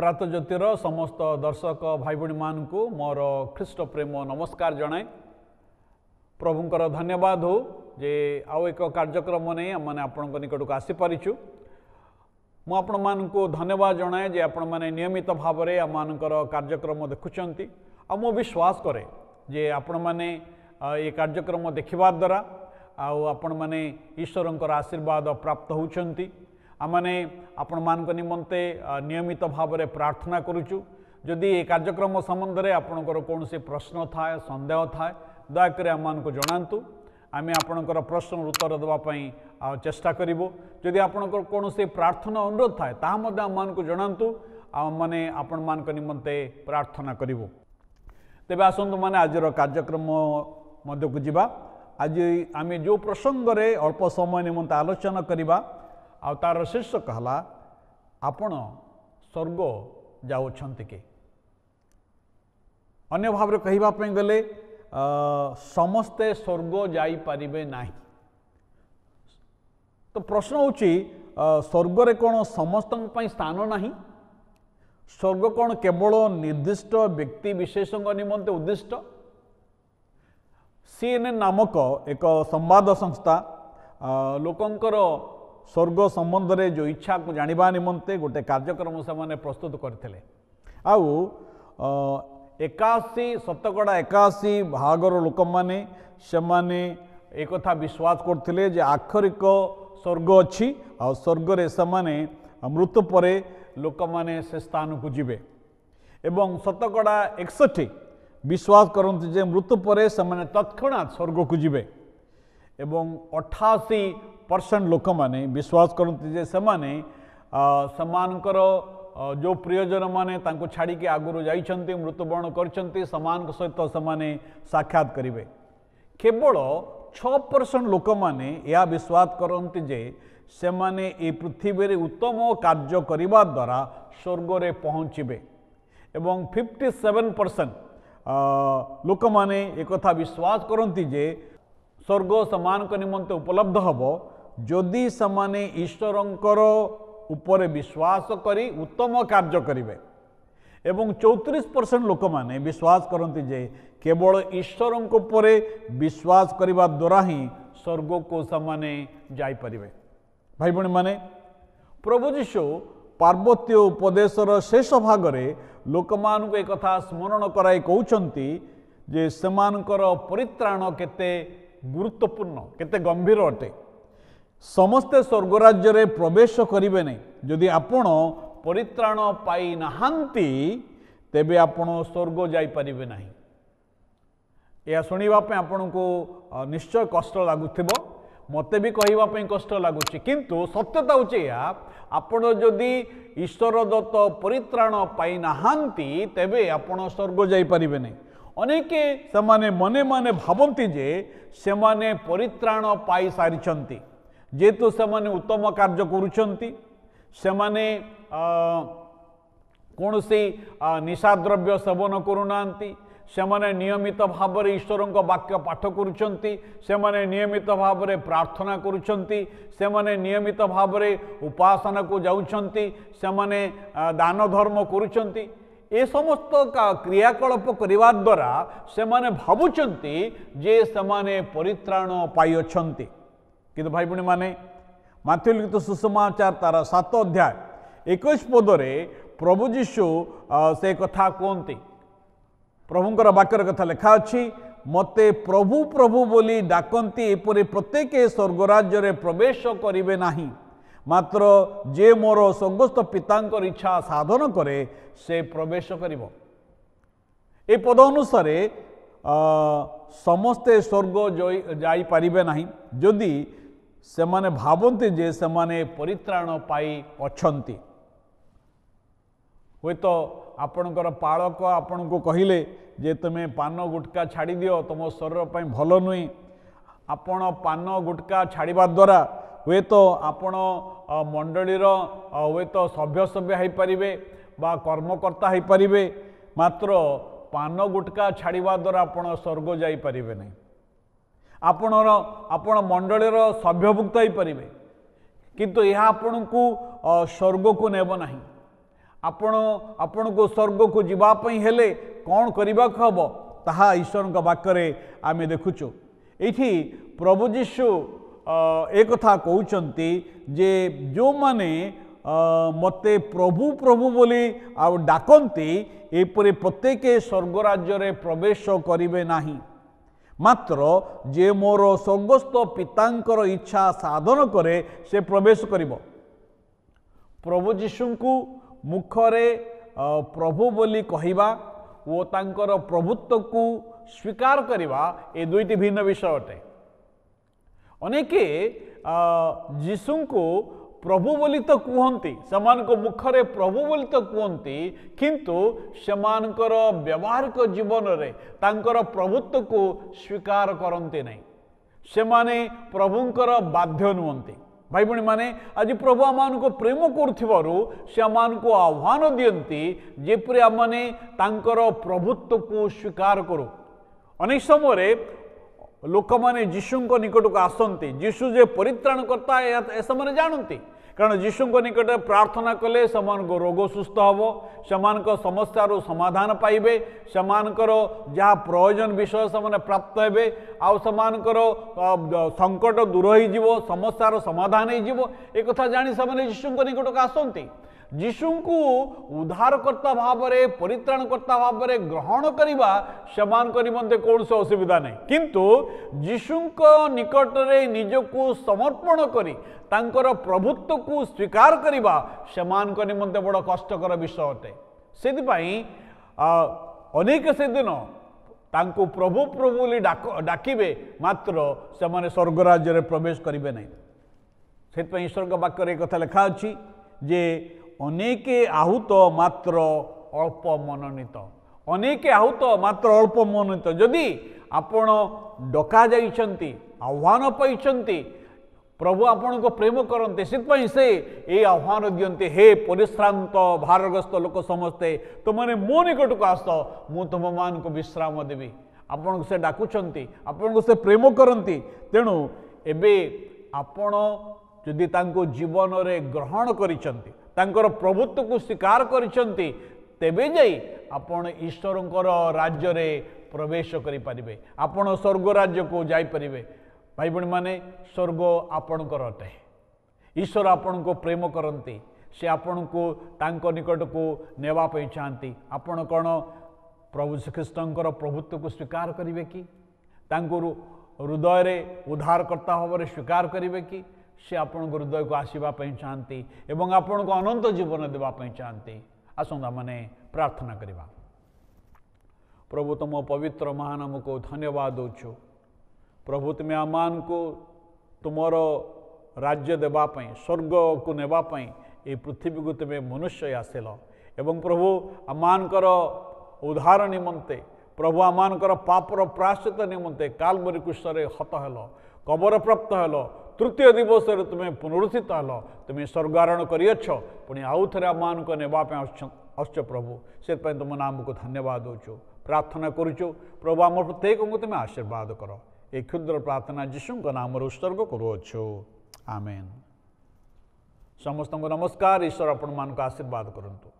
प्रात ज्योतिर समस्त दर्शक भाई भाई मान को मोर ख्रीष्ट प्रेम नमस्कार जनाए। प्रभुंकर धन्यवाद हो जे आउ एक कार्यक्रम नहीं आम मैंने आपण निकट को आसीपारिछु। मु आपण मान को धन्यवाद जनाए जे आपण मैंने नियमित भाव में आम कार्यक्रम देखुंट। आ मु विश्वास करे जे आपण मैंने ये कार्यक्रम देखा द्वारा आपण मैंने ईश्वरंकर आशीर्वाद प्राप्त होउछंती। आमने आपण मान निमंते नियमित भाव में प्रार्थना करुचु। जदि ये कार्यक्रम संबंध में आपणकर कौन से प्रश्न थाए संदेह थाए दयाकोरी आम को जनातु। आम आपणकर प्रश्न उत्तर देवाई चेष्टा करूँ। जदि आपणकर कौन से प्रार्थना अनुरोध थाए ताहा आम को जनातु। मैंने आपण मान निमंते प्रार्थना करूँ। तेबे आसतु मैंने आज कार्यक्रम मध्य को जावा। आज आम जो प्रसंग में अल्प समय निमंते आलोचना करवा आ तार शीर्षक है आपण स्वर्ग जाउछंती के। अन्य भाव में कहवाई गले समस्ते स्वर्ग जाई पारिबे नाही। तो प्रश्न होची स्वर्ग रे कौन समस्त स्थान नाही? स्वर्ग कौन केवल निर्दिष्ट व्यक्ति विशेषों निमंते उद्दिष्ट? CNN नामक एक संवाद संस्था लोकंकर स्वर्ग संबंध में जो इच्छा को जानिबा निमंते गोटे कार्यक्रम से प्रस्तुत करथिले। आउ 81 भागर लोक माने सेमाने एक कथा विश्वास करथिले जे आखरिक स्वर्ग अछि आ स्वर्ग रे समाने मृत्यु परे लोक माने से स्थान को जिबे। एवं 61 विश्वास करते जे मृत्यु परे समाने तत्क्षणात स्वर्ग को जिबे। एवं 88% लोक माने विश्वास करते जे समाने समानकर जो प्रियजन माने तांको छाड़ी के आगुरु जाइछंती मृत्युवरण करछंती समान सहित समाने साक्षात करिवे। केवल 6% लोक माने या विश्वास करते जे सेमाने ए पृथ्वी रे उत्तम कार्य करिबा द्वारा स्वर्ग रे पहुँचबे। एवं 57% लोक माने एक कथा विश्वास करती जे स्वर्ग समान निमंते उपलब्ध हबो जदि समाने ईश्वरंकर उपरे विश्वास करी उत्तम कार्य करिवे। एवं 34% लोक माने विश्वास करती जे केवल ईश्वरंक उपरे विश्वास करिबा द्वारा ही स्वर्ग को समाने जाई परिवे। भाई बहन माने प्रभु जीशु पार्वत्य उपदेशर शेष भाग में लोक मान को एक कथा स्मरण कराई कहउछंती जे सेमानकर परित्राण केते गुरुत्वपूर्ण केते गंभीर अटे। समस्ते स्वर्गराज्य रे प्रवेश करिवे नहीं। जदि आपण परित्राण पाई नाहांती तेबे आपण स्वर्ग जाई परिवे नहीं। या सुनिबा पे आपण को निश्चय कष्ट लागुथिबो। मते भी कहवाई कष्ट लगुच किंतु सत्यता होची आपण जदि ईश्वर दत्त परित्राण पाई नाहांती तेबे आपण स्वर्ग जाई परिबे नहीं। अनेके सेमाने मने मने भावंती जे सेमाने परित्राण पाई सारिछंती जेतु सेमाने उत्तम कार्य करूछंती सेमाने कौनसी निशाद्रव्य सेवन करूनांती सेमाने नियमित भाव में ईश्वरंक वाक्य पाठ करुछंती सेमाने नियमित भाव में प्रार्थना करुछंती सेमाने नियमित भाव में उपासना को जाउछंती सेमाने दान धर्म करुछंती। ए समस्त क्रियाकलाप करने द्वारा सेमाने भावुचंती जे सेमाने परित्राण पाई अछंती। किंतु भाई बहन माने माथ्यू लिखित सुसमाचार तार 7 अध्याय 21 पदरे प्रभु जीशु से कथा कहती। प्रभुंकर वाक्यर कथा लिखा अछि मते प्रभु प्रभु बोली डाकंती एपरि प्रत्येक स्वर्गराज्य रे प्रवेश करिवे नाही मात्र जे मोर स्वर्गस्थ पितांकर इच्छा साधन करे से प्रवेश करिवो। ए पद अनुसार समस्ते स्वर्ग जाई पारिबे नाही जदि सेमाने भावंती जे सेमाने परित्राण पाई अछंती। हुए तो आपणकर पालक आपण को कहले जे तुम पान गुटका छाड़ी दियो तुम शरीर पर भल नुई। आपण पान गुटका छाड़ा द्वारा हुए तो आपण मंडलीर हुए तो सभ्य सभ्य हो पारे बा कर्मकर्ता हो पारे मात्र पान गुटका छाड़ा द्वारा आपण स्वर्ग जाई पारिबे नहीं। आपण मंडलीर सभ्यभुक्त हो पारे किंतु यह आपण को स्वर्ग को नेब नहीं। आपण को स्वर्ग को जीवाई हेले कौन करने को हम ताहा ईश्वर वाक्य आम देखुचु ये प्रभु जीशु एक कथा कहते जे जो माने मते प्रभु प्रभु बोली आउ डाकती एपरि प्रत्येक स्वर्ग राज्य रे प्रवेश करिवे नाही मात्र जे मोर स्वर्गस्थ पितांकर इच्छा साधन करे से प्रवेश करिवो। प्रभु जीशु को मुखरे प्रभु बोली कहिबा ओ तांकर प्रभुत्व को स्वीकार करिबा ए दुईटी भिन्न विषय अटे। अनेके जीशु को प्रभु बोली तो कहती समान को मुखरे प्रभु बोली तो कहती किंतु सेमानकर व्यवहारिक जीवन रे तांकर प्रभुत्व को स्वीकार करते नहीं सेमाने प्रभुंकर बाध्य नुहंती। भाई भणी माने आज प्रभु आम को प्रेम करुथिबारु से आम को आह्वान दियंती जेपरि आमने तांकर प्रभुत्व को स्वीकार करू। अनेक समय लोक मैंने जीशु निकट को आसती जीशु जे परित्राण करता है से जानती कारण जीशु निकट प्रार्थना कले समान को रोग सुस्थ हम समान समस्यार समाधान पाइबे समानकर जहाँ प्रयोजन विषय से प्राप्त हे आउ समानकर संकट दूर हो समस्यार समाधान हो एक जानी से जीशु निकट को आसती जीशु को उद्धारकर्ता भाव में परित्राणकर्ता भाव में ग्रहण करवा समान निमंते कौन से असुविधा नहीं किंतु जीशु निकट में निजको समर्पण करी तांकर प्रभुत्व को स्वीकार करवा समान निमंते बड़ कष्टकर विषय अटे। से अनेक से दिन तांको प्रभु प्रभु बोली डाकिबे मात्र से स्वर्ग राज्य में प्रवेश करेंगे नहीं। से ईश्वर वाक्य एक कथा लिखा अच्छी जे अनेके आहूत मात्र अल्प मनोनीत अनेके आहूत मात्र अल्प मनोनीत जदि आपण डका जाइछंती आह्वान पाइछंती प्रभु आपण को प्रेम करते से ये आह्वान दियंते हे परिश्रांत भारग्रस्त लोक समस्ते तुमने मो निकट को आस मु तुम मान को विश्राम देवी आपण से डाकुछंती आपण को से प्रेम करती तेणु एबे आपण जदि तांको जीवन रे ग्रहण करिसंती तांकर प्रभुत्व को स्वीकार करिसंती तेबे जाई आपण ईश्वरंकर राज्य रे प्रवेश करि परिबे आपण स्वर्ग राज्य को जाई परिबे। भाई बहन माने स्वर्ग आपणकर अटे ईश्वर आपण को प्रेम करती से आपण को तांको निकट को नेवा पई चाहती आपण कौन प्रभु श्रीकृष्णकर प्रभुत्व को स्वीकार करिवे कि तांको हृदय रे उद्धारकर्ता भाव में स्वीकार करिवे कि से आपण हृदय को आसवाई चाहती एवं आपण को अनंत जीवन देवाई चाहती। आसंता माने प्रार्थना करवा। प्रभु तुम पवित्र महानाम को धन्यवाद दौचु प्रभु तुम्हें आमान को तुमर राज्य देवाई स्वर्ग को नेवाई ये पृथ्वी को तुम्हें मनुष्य आसिल एवं प्रभु आमानकर उद्धार निमंते प्रभु आमानकर पापर प्रायश्चित निमंते कालवरी क्रूसरे हत हेल कबर प्राप्त हेल तृतीय दिवस तुम्हें पुनरुत्थित हेल तुम्हें स्वर्गारोहण करियछ पुणी आउ थे आमान को नेवाई आसछ प्रभु से तुम नाम को धन्यवाद दौचु प्रार्थना करुचु प्रभु आम प्रत्येक को तुम्हें आशीर्वाद कर ये क्षुद्र प्रार्थना जीशु नाम उत्सर्ग करुअछु आमेन। समस्त नमस्कार ईश्वर आपण मान आशीर्वाद करंतु।